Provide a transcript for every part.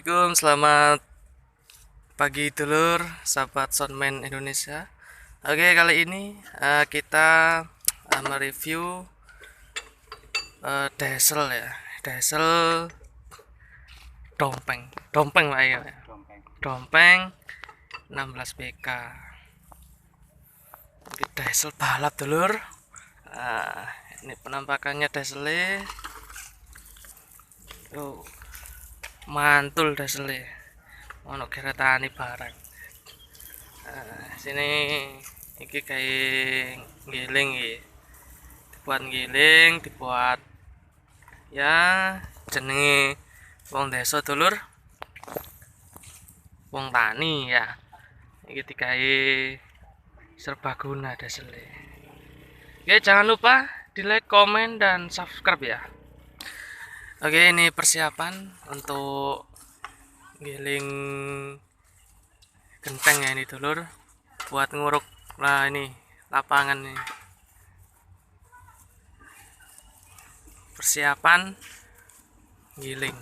Assalamualaikum, selamat pagi dulur, sahabat soundman Indonesia. Oke, kali ini kita mereview diesel ya, diesel dompeng lah ya, dompeng 16 PK. Ini diesel balap dulur. Ini penampakannya dieselnya. Oh, mantul dieselnya. Ono keretane barang. Sini iki kayak giling iki. Dibuat ya jenenge wong desa dulur. Wong tani ya. Iki digawe serbaguna dieselnya. Oke, jangan lupa di like, komen, dan subscribe ya. Oke, ini persiapan untuk giling genteng ya ini dulur, buat nguruk lah ini lapangan nih. Persiapan giling.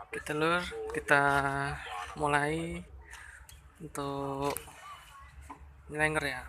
Oke dulur, kita mulai untuk nyelenger ya.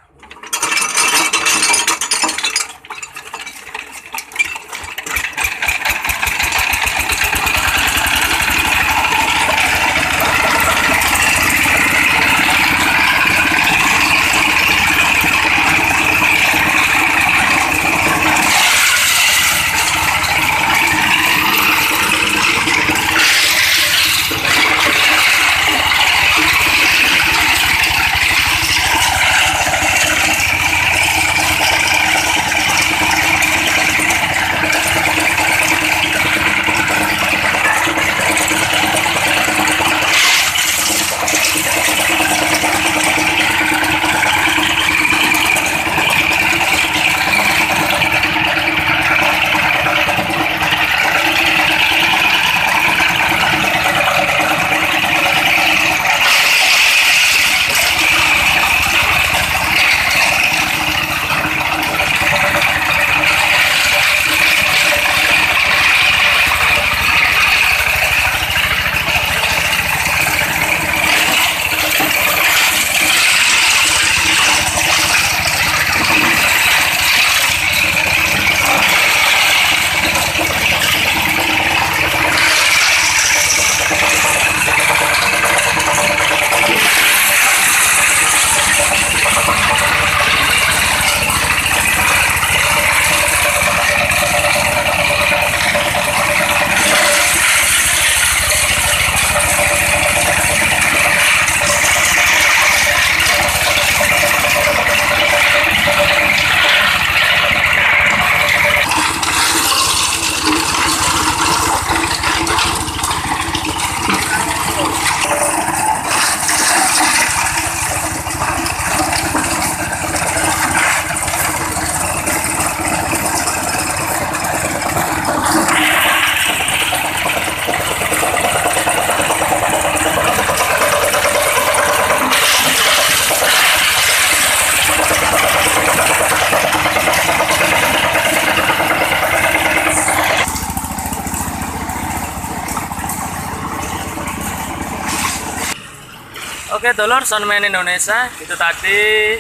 Oke dulur, soundman Indonesia, itu tadi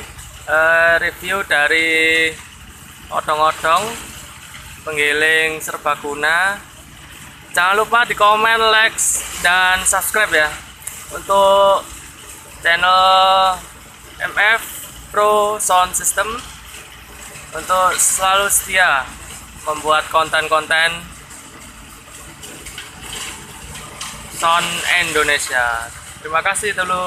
review dari odong-odong penggiling serbaguna. Jangan lupa di komen, like, dan subscribe ya untuk channel MF Pro Sound System, untuk selalu setia membuat konten-konten sound Indonesia. Terima kasih dulur.